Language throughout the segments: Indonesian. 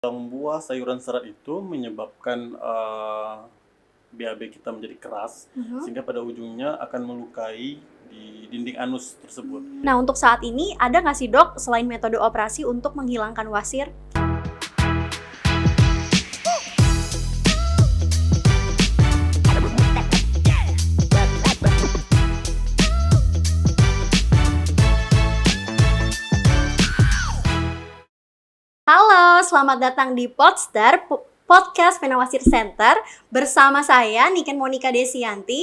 Buah sayuran serat itu menyebabkan BAB kita menjadi keras, sehingga pada ujungnya akan melukai di dinding anus tersebut. Nah, untuk saat ini ada nggak sih dok, selain metode operasi untuk menghilangkan wasir? Halo, selamat datang di Podster, Podcast Penawasir Center. Bersama saya, Niken Monica Desianti.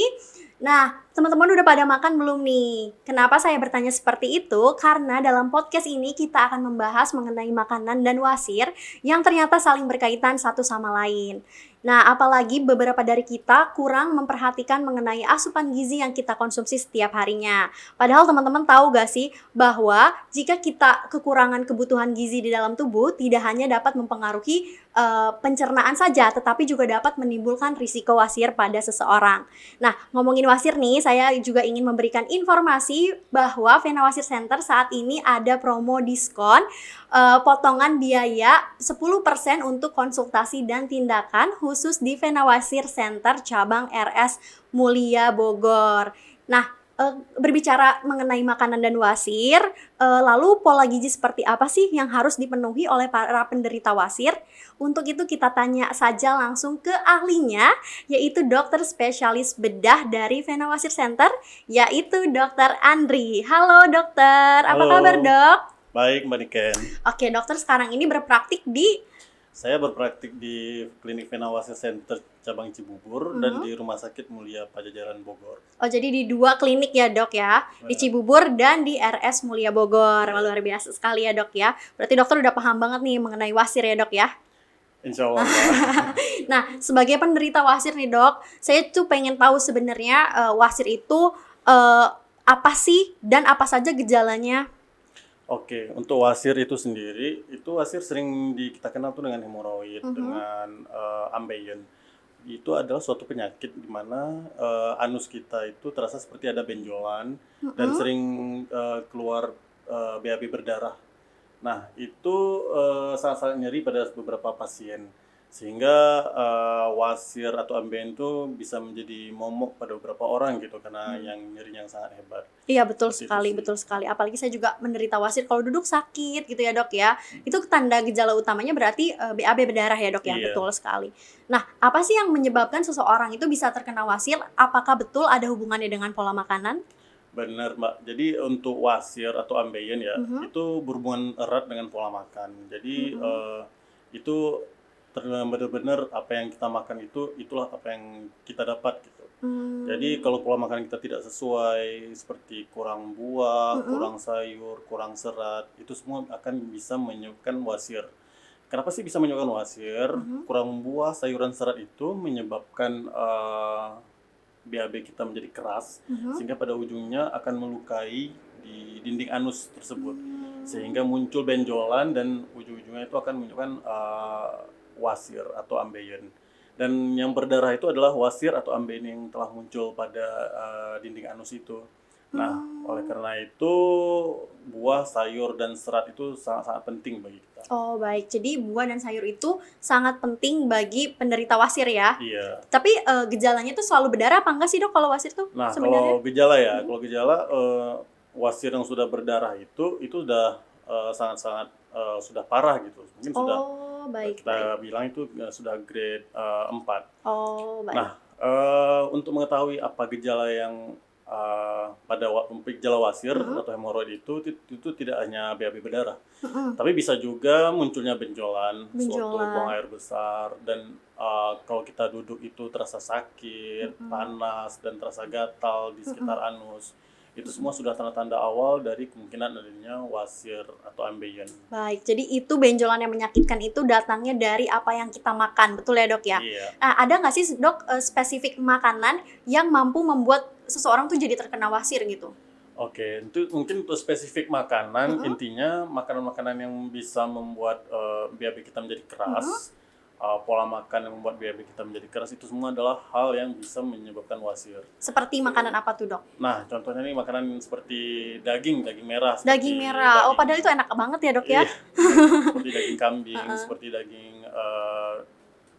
Nah, teman-teman udah pada makan belum nih? Kenapa saya bertanya seperti itu? Karena dalam podcast ini kita akan membahas mengenai makanan dan wasir yang ternyata saling berkaitan satu sama lain. Nah, apalagi beberapa dari kita kurang memperhatikan mengenai asupan gizi yang kita konsumsi setiap harinya. Padahal teman-teman tahu gak sih bahwa jika kita kekurangan kebutuhan gizi di dalam tubuh tidak hanya dapat mempengaruhi pencernaan saja, tetapi juga dapat menimbulkan risiko wasir pada seseorang. Nah, ngomongin wasir nih, saya juga ingin memberikan informasi bahwa Vena Wasir Center saat ini ada promo diskon potongan biaya 10% untuk konsultasi dan tindakan khusus di Vena Wasir Center cabang RS Mulia Bogor. Nah, berbicara mengenai makanan dan wasir, lalu pola gizi seperti apa sih yang harus dipenuhi oleh para penderita wasir? Untuk itu kita tanya saja langsung ke ahlinya, yaitu dokter spesialis bedah dari Vena Wasir Center, yaitu Dokter Andri. Halo dokter, apa Halo. kabar dok? Baik, Mbak Niken. Oke, dokter sekarang ini berpraktik di Saya berpraktik di Klinik Vena Wasir Center cabang Cibubur dan di Rumah Sakit Mulia Pajajaran Bogor. Oh, jadi di 2 klinik ya dok ya, di Cibubur dan di RS Mulia Bogor. Luar biasa sekali ya dok ya. Berarti dokter udah paham banget nih mengenai wasir ya dok ya. Insya Allah, Mbak. Nah, sebagai penderita wasir nih dok, saya tuh pengen tahu sebenarnya wasir itu apa sih dan apa saja gejalanya? Oke, untuk wasir itu sendiri, itu wasir sering kita kenal tuh dengan hemoroid, dengan ambeien. Itu adalah suatu penyakit di mana anus kita itu terasa seperti ada benjolan dan sering keluar BAB berdarah. Nah, itu sangat-sangat nyeri pada beberapa pasien. Sehingga wasir atau ambeien itu bisa menjadi momok pada beberapa orang gitu karena yang nyerinya yang sangat hebat. Iya betul Seperti itu sekali, sih. betul sekali. Apalagi saya juga menderita wasir kalau duduk sakit gitu ya dok ya. Itu tanda gejala utamanya berarti BAB berdarah ya dok ya, Iya. betul sekali. Nah, apa sih yang menyebabkan seseorang itu bisa terkena wasir? Apakah betul ada hubungannya dengan pola makanan? Benar, Mbak. Jadi untuk wasir atau ambeien ya, itu berhubungan erat dengan pola makan. Jadi itu benar-benar apa yang kita makan itulah apa yang kita dapat gitu. Jadi kalau pola makan kita tidak sesuai, seperti kurang buah, kurang sayur, kurang serat, itu semua akan bisa menyebabkan wasir. Kenapa sih bisa menyebabkan wasir? Kurang buah, sayuran, serat itu menyebabkan BAB kita menjadi keras, sehingga pada ujungnya akan melukai di dinding anus tersebut, sehingga muncul benjolan dan ujung-ujungnya itu akan menyebabkan wasir atau ambeien. Dan yang berdarah itu adalah wasir atau ambeien yang telah muncul pada dinding anus itu. Nah, oleh karena itu buah, sayur, dan serat itu sangat-sangat penting bagi kita. Oh baik, jadi buah dan sayur itu sangat penting bagi penderita wasir ya. Iya. Tapi gejalanya tuh selalu berdarah apa enggak sih dok kalau wasir tuh Nah, sebenarnya? kalau gejala ya, kalau gejala wasir yang sudah berdarah itu sudah sangat-sangat sudah parah gitu. Mungkin sudah Oh baik, kita bilang itu sudah grade 4. Oh baik. Nah, untuk mengetahui apa gejala yang pada gejala wasir atau hemoroid itu tidak hanya BAB berdarah, tapi bisa juga munculnya benjolan, suatu buang air besar, dan kalau kita duduk itu terasa sakit, panas, dan terasa gatal di sekitar anus. Itu semua sudah tanda-tanda awal dari kemungkinan adanya wasir atau ambeien. Baik, jadi itu benjolan yang menyakitkan itu datangnya dari apa yang kita makan, betul ya dok ya? Iya. Nah, ada nggak sih dok spesifik makanan yang mampu membuat seseorang tuh jadi terkena wasir gitu? Oke, itu mungkin untuk spesifik makanan, intinya makanan-makanan yang bisa membuat BAB kita menjadi keras, pola makan yang membuat BAB kita menjadi keras, itu semua adalah hal yang bisa menyebabkan wasir. Seperti makanan apa tuh, Dok? Nah, contohnya nih makanan seperti daging merah. Daging merah. Oh, padahal itu enak banget ya, Dok ya? Iya, seperti daging kambing, seperti daging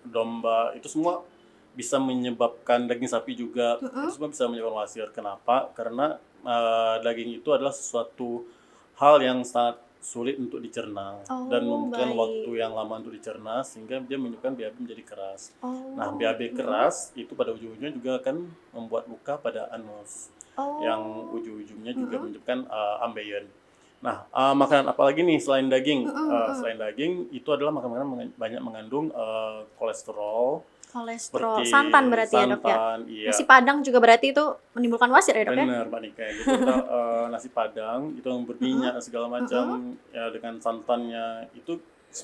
domba, itu semua bisa menyebabkan, daging sapi juga, itu semua bisa menyebabkan wasir. Kenapa? Karena daging itu adalah sesuatu hal yang sangat sulit untuk dicerna dan membutuhkan waktu yang lama untuk dicerna, sehingga dia menyebabkan BAB menjadi keras. Nah, BAB keras itu pada ujung-ujungnya juga akan membuat luka pada anus, yang ujung-ujungnya juga menyebabkan ambeien. Nah, makanan apa lagi nih selain daging? Selain daging, itu adalah makanan banyak mengandung kolesterol. Santan berarti ya, Dok ya? Iya. Nasi Padang juga berarti itu menimbulkan wasir ya, Dok ya? Benar, Mbak Nika. Itu nasi Padang itu yang berminyak segala macam, ya dengan santannya itu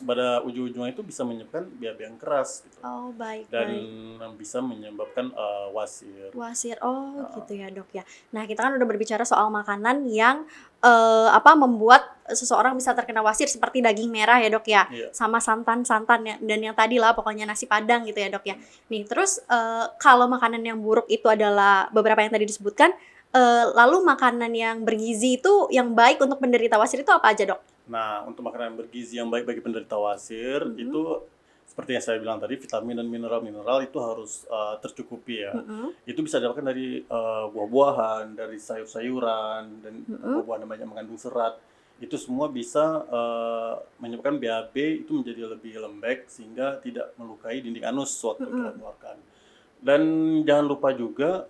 pada ujung-ujungnya itu bisa menyebabkan BAB yang keras gitu. Baik. Dan bisa menyebabkan wasir. Gitu ya, Dok ya. Nah, kita kan udah berbicara soal makanan yang membuat seseorang bisa terkena wasir, seperti daging merah ya, Dok ya. Iya. Sama santan ya, dan yang tadi lah pokoknya nasi Padang gitu ya, Dok ya. Nih, terus kalau makanan yang buruk itu adalah beberapa yang tadi disebutkan, lalu makanan yang bergizi itu yang baik untuk penderita wasir itu apa aja, Dok? Nah, untuk makanan bergizi yang baik bagi penderita wasir itu seperti yang saya bilang tadi, vitamin dan mineral-mineral itu harus tercukupi ya. Itu bisa didapatkan dari buah-buahan, dari sayur-sayuran, dan buah-buahan yang banyak mengandung serat. Itu semua bisa menyebabkan BAB itu menjadi lebih lembek, sehingga tidak melukai dinding anus waktu kita mengeluarkan. Dan jangan lupa juga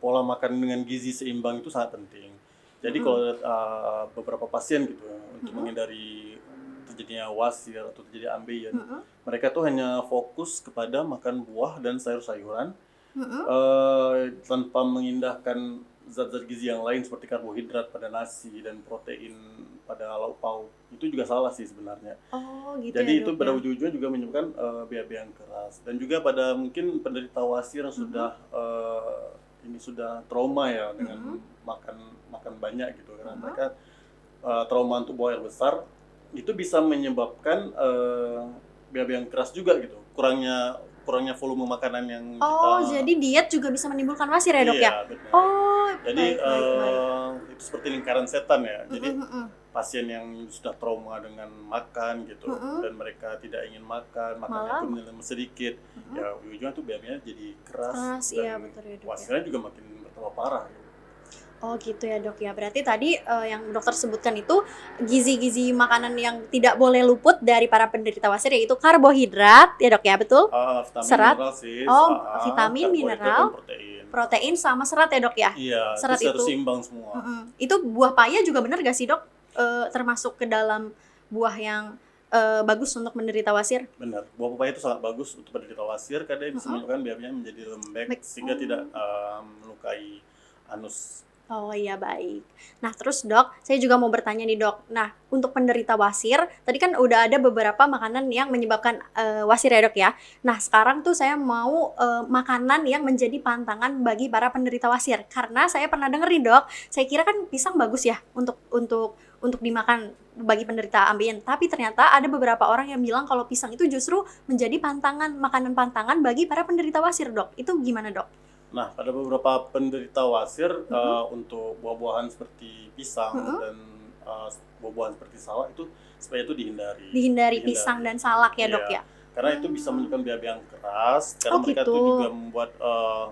pola makan dengan gizi seimbang itu sangat penting. Jadi kalau beberapa pasien gitu, untuk menghindari terjadinya wasir atau terjadi ambeien, mereka tuh hanya fokus kepada makan buah dan sayur-sayuran tanpa mengindahkan zat-zat gizi yang lain seperti karbohidrat pada nasi dan protein pada lauk pauk. Itu juga salah sih sebenarnya. Gitu. Jadi ya, itu Dok, pada ya? ujung-ujungnya juga menyebabkan BAB yang keras, dan juga pada mungkin penderita wasir yang sudah sudah trauma ya dengan makan banyak gitu, karena mereka trauma untuk buang air besar, itu bisa menyebabkan BAB yang keras juga gitu, kurangnya volume makanan yang jadi diet juga bisa menimbulkan wasir ya, Dok ya? Iya, benar. Jadi baik. itu seperti lingkaran setan ya. Jadi pasien yang sudah trauma dengan makan gitu, dan mereka tidak ingin makannya itu minum sedikit, ya ujungnya tuh BAB-nya jadi keras, dan iya, betul ya, Dok ya. wasirnya juga makin bertambah parah gitu. Gitu ya, Dok ya. Berarti tadi yang dokter sebutkan itu gizi-gizi makanan yang tidak boleh luput dari para penderita wasir, yaitu karbohidrat ya, Dok ya, betul? Vitamin, Serat. mineral sih. Vitamin, mineral, protein sama serat ya, Dok ya? Iya, serat itu harus seimbang semua. Itu buah paya juga benar gak sih, Dok? Termasuk ke dalam buah yang bagus untuk menderita wasir? Benar, buah pepaya itu sangat bagus untuk penderita wasir karena bisa menyebabkan BAB-nya menjadi lembek sehingga tidak melukai anus. Iya, baik. Nah, terus Dok, saya juga mau bertanya nih, Dok. Nah, untuk penderita wasir, tadi kan udah ada beberapa makanan yang menyebabkan wasir ya, Dok ya. Nah, sekarang tuh saya mau makanan yang menjadi pantangan bagi para penderita wasir. Karena saya pernah denger nih, Dok, saya kira kan pisang bagus ya untuk dimakan bagi penderita ambeien. Tapi ternyata ada beberapa orang yang bilang kalau pisang itu justru menjadi makanan pantangan bagi para penderita wasir, Dok. Itu gimana, Dok? Nah, pada beberapa penderita wasir untuk buah-buahan seperti pisang dan buah-buahan seperti salak itu supaya itu dihindari. Pisang dan salak ya, Dok ya. Karena itu bisa menyebabkan BAB yang keras, karena mereka itu juga membuat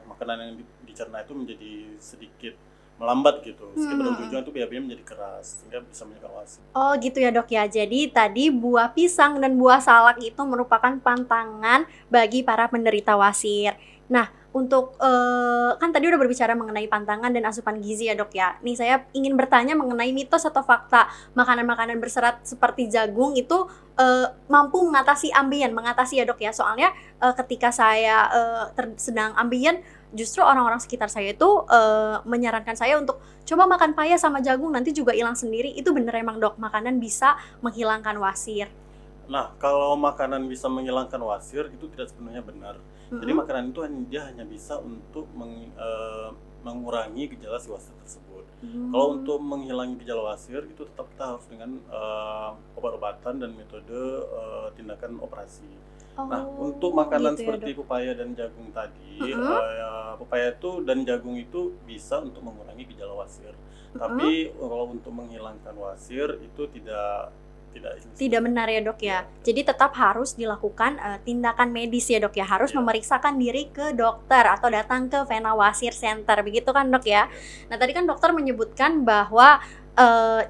makanan yang dicerna itu menjadi sedikit melambat gitu, sehingga pada ujung-ujungnya itu BAB-nya menjadi keras, sehingga bisa menyebabkan wasir. Gitu ya, Dok ya. Jadi tadi buah pisang dan buah salak itu merupakan pantangan bagi para penderita wasir. Nah, untuk kan tadi udah berbicara mengenai pantangan dan asupan gizi ya, Dok ya. Nih saya ingin bertanya mengenai mitos atau fakta makanan-makanan berserat seperti jagung itu mampu mengatasi ambeien, ya, Dok ya. Soalnya ketika saya sedang ambeien, justru orang-orang sekitar saya itu menyarankan saya untuk coba makan paya sama jagung, nanti juga hilang sendiri. Itu bener emang, Dok, makanan bisa menghilangkan wasir? Nah, kalau makanan bisa menghilangkan wasir itu tidak sepenuhnya benar. Jadi makanan itu dia hanya bisa untuk mengurangi gejala si wasir tersebut. Kalau untuk menghilangi gejala wasir itu tetap kita harus dengan obat-obatan dan metode tindakan operasi. Nah, untuk makanan gitu ya, seperti Dok. pepaya dan jagung tadi, Mm-mm. pepaya itu dan jagung itu bisa untuk mengurangi gejala wasir. Tapi kalau untuk menghilangkan wasir itu tidak Tidak benar ya, Dok ya. Iya. Jadi tetap harus dilakukan tindakan medis ya, Dok ya. Harus Iya. memeriksakan diri ke dokter atau datang ke Vena Wasir Center. Begitu kan, Dok ya? Nah, tadi kan dokter menyebutkan bahwa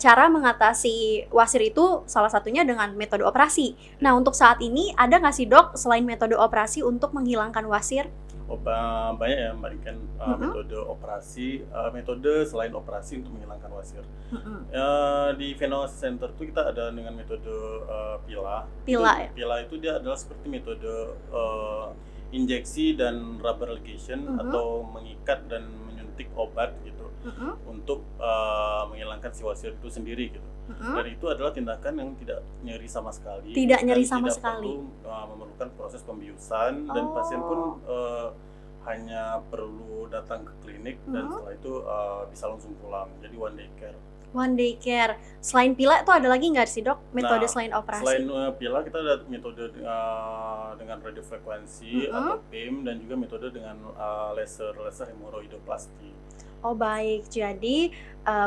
cara mengatasi wasir itu salah satunya dengan metode operasi. Nah, untuk saat ini ada nggak sih, Dok, selain metode operasi untuk menghilangkan wasir? Banyak ya Mbak Niken, Mm-mm. metode selain operasi untuk menghilangkan wasir. Mm-mm. Di Vena Wasir Center itu kita ada dengan metode PILA. Pila ya? PILA itu dia adalah seperti metode injeksi dan rubber ligation atau mengikat dan menyuntik obat gitu Mm-mm. untuk menghilangkan si wasir itu sendiri gitu. Mm-mm. Dan itu adalah tindakan yang tidak nyeri sama sekali. Tidak dan nyeri sama tidak sekali. perlu memerlukan proses pembiusan dan pasien pun hanya perlu datang ke klinik dan setelah itu bisa langsung pulang. Jadi one day care. One day care. Selain pila itu ada lagi nggak sih, Dok? Metode Nah, selain operasi? Selain PILA kita ada metode dengan radiofrekuensi atau PIM dan juga metode dengan laser hemoroidoplasti. Oh baik, jadi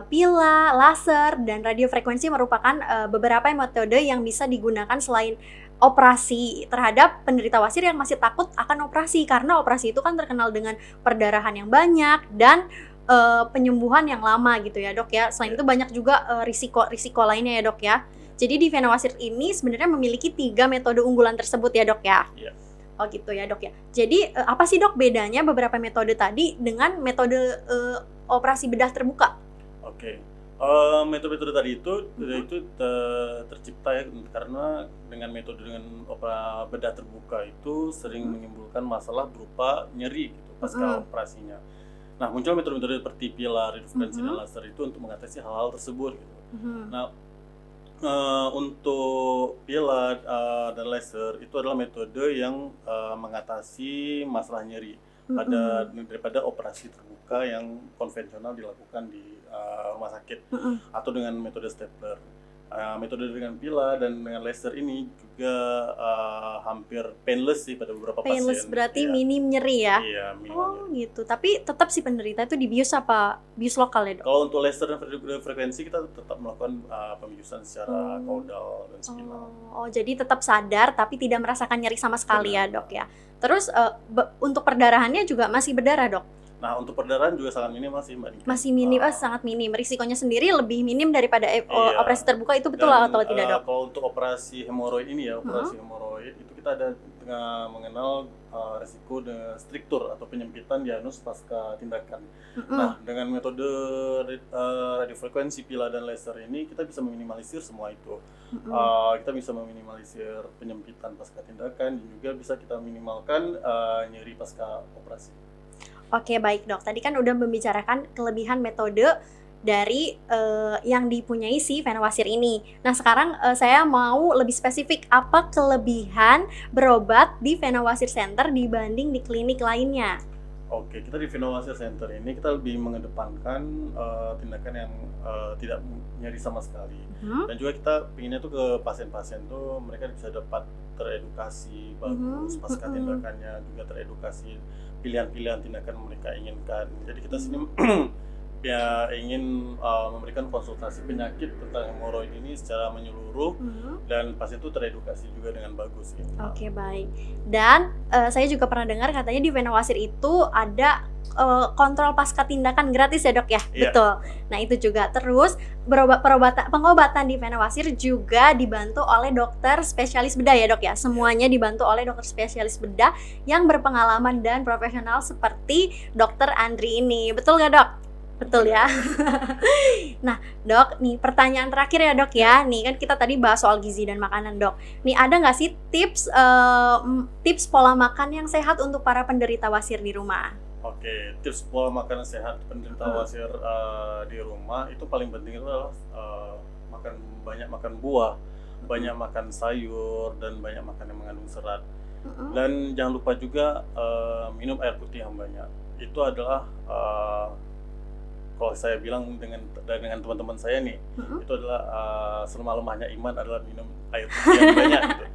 pila, laser, dan radiofrekuensi merupakan beberapa metode yang bisa digunakan selain operasi terhadap penderita wasir yang masih takut akan operasi, karena operasi itu kan terkenal dengan perdarahan yang banyak dan penyembuhan yang lama gitu ya, Dok ya. Selain itu banyak juga risiko lainnya ya, Dok ya. Jadi di Vena Wasir ini sebenarnya memiliki 3 metode unggulan tersebut ya, Dok ya. Iya. Oh gitu ya, Dok ya. Jadi apa sih, Dok, bedanya beberapa metode tadi dengan metode operasi bedah terbuka? Oke. Metode-metode tadi itu tercipta ya karena dengan metode dengan bedah terbuka itu sering menimbulkan masalah berupa nyeri gitu pasca operasinya. Nah, muncul metode-metode seperti PILA, radiofrekuensi dan laser itu untuk mengatasi hal-hal tersebut gitu. Nah, untuk PILA dan laser itu adalah metode yang mengatasi masalah nyeri daripada operasi terbuka yang konvensional dilakukan di rumah sakit atau dengan metode stapler. Metode dengan PILA dan dengan laser ini juga hampir painless sih pada beberapa pasien. Painless berarti Iya. minim nyeri ya? Iya, minim Oh nyeri. gitu, tapi tetap si penderita itu dibius apa bius lokal ya, Dok? Kalau untuk laser dan frekuensi kita tetap melakukan pembiusan secara caudal dan spinal. Oh, jadi tetap sadar tapi tidak merasakan nyeri sama sekali ya, Benar. Dok ya. Terus untuk perdarahannya juga masih berdarah, Dok? Nah, untuk perdarahan juga sangat minimal sih Mbak Nika. Masih minim, sangat minim. Risikonya sendiri lebih minim daripada Iya. operasi terbuka, itu betul Dan, atau tidak, Dok? kalau untuk operasi hemoroid ini ya, operasi hemoroid itu kita ada dengan mengenal risiko struktur atau penyempitan di anus pasca tindakan. Nah, dengan metode radiofrekuensi, PILA dan laser ini kita bisa meminimalisir semua itu. Kita bisa meminimalisir penyempitan pasca tindakan dan juga bisa kita minimalkan nyeri pasca operasi. Oke, baik, Dok. Tadi kan udah membicarakan kelebihan metode dari yang dipunyai si Vena Wasir ini. Nah, sekarang saya mau lebih spesifik, apa kelebihan berobat di Vena Wasir Center dibanding di klinik lainnya? Oke, kita di Vena Wasir Center ini kita lebih mengedepankan tindakan yang tidak nyeri sama sekali. Dan juga kita pinginnya tuh ke pasien-pasien tuh mereka bisa dapat teredukasi bagus pasca tindakannya, juga teredukasi pilihan-pilihan tindakan mereka inginkan. Jadi kita sini ya ingin memberikan konsultasi penyakit tentang hemoroid ini secara menyeluruh dan pasien itu teredukasi juga dengan bagus gitu. Oke, baik. Dan saya juga pernah dengar katanya di Vena Wasir itu ada kontrol pasca tindakan gratis ya, Dok ya? Iya. Betul. Nah, itu juga. Terus pengobatan di Vena Wasir juga dibantu oleh dokter spesialis bedah ya, Dok ya? Semuanya dibantu oleh dokter spesialis bedah yang berpengalaman dan profesional seperti Dokter Andri ini. Betul nggak, Dok? Betul ya. Nah, Dok, nih pertanyaan terakhir ya, Dok ya. Nih kan kita tadi bahas soal gizi dan makanan, Dok. Nih ada nggak sih tips pola makan yang sehat untuk para penderita wasir di rumah? Oke, tips pola makan sehat penderita wasir di rumah itu paling penting itu adalah banyak makan buah, banyak makan sayur dan banyak makan yang mengandung serat. Dan jangan lupa juga minum air putih yang banyak. Itu adalah kalau saya bilang dengan teman-teman saya nih, itu adalah selemah-lemahnya iman adalah minum air putih yang banyak gitu.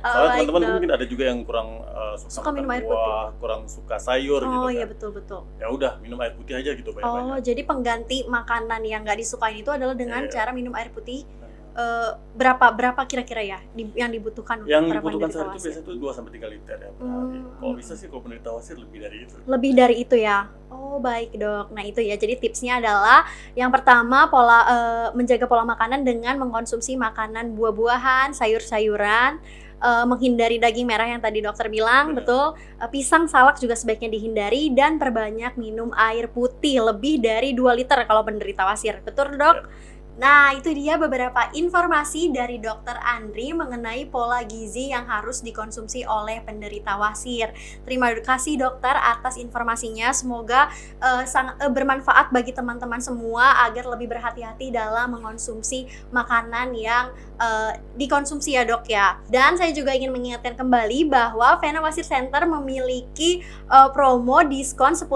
Soalnya teman-teman mungkin ada juga yang kurang suka minum makan air buah, putih. kurang suka sayur gitu Oh kan. iya, betul. Ya udah minum air putih aja gitu banyak-banyak. Oh, jadi pengganti makanan yang nggak disukain itu adalah dengan cara minum air putih. Berapa kira-kira ya yang dibutuhkan untuk Yang para dibutuhkan penderita sehari itu wasir? biasanya tuh 2-3 liter ya per hari. Kalau bisa sih kalau penderita wasir lebih dari itu. Lebih dari itu ya. Oh, baik, Dok. Nah, itu ya. Jadi tipsnya adalah yang pertama menjaga pola makanan dengan mengkonsumsi makanan buah-buahan, sayur-sayuran, menghindari daging merah yang tadi dokter bilang, betul. Pisang, salak juga sebaiknya dihindari dan perbanyak minum air putih lebih dari 2 liter kalau penderita wasir. Betul, Dok? Ya. Nah, itu dia beberapa informasi dari Dr. Andri mengenai pola gizi yang harus dikonsumsi oleh penderita wasir. Terima kasih dokter atas informasinya. Semoga sangat bermanfaat bagi teman-teman semua agar lebih berhati-hati dalam mengonsumsi makanan yang dikonsumsi ya dok ya. Dan saya juga ingin mengingatkan kembali bahwa Vena Wasir Center memiliki promo diskon 10%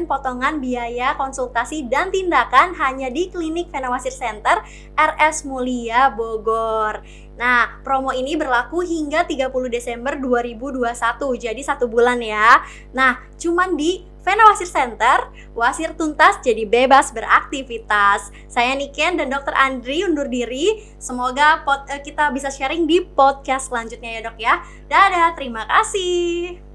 potongan biaya konsultasi dan tindakan hanya di klinik Vena Wasir Center RS Mulia Bogor. Nah, promo ini berlaku hingga 30 Desember 2021, jadi 1 bulan ya. Nah, cuman di Vena Wasir Center, wasir tuntas jadi bebas beraktivitas. Saya Niken dan Dr. Andri undur diri. Semoga kita bisa sharing di podcast selanjutnya ya dok ya. Dadah, terima kasih.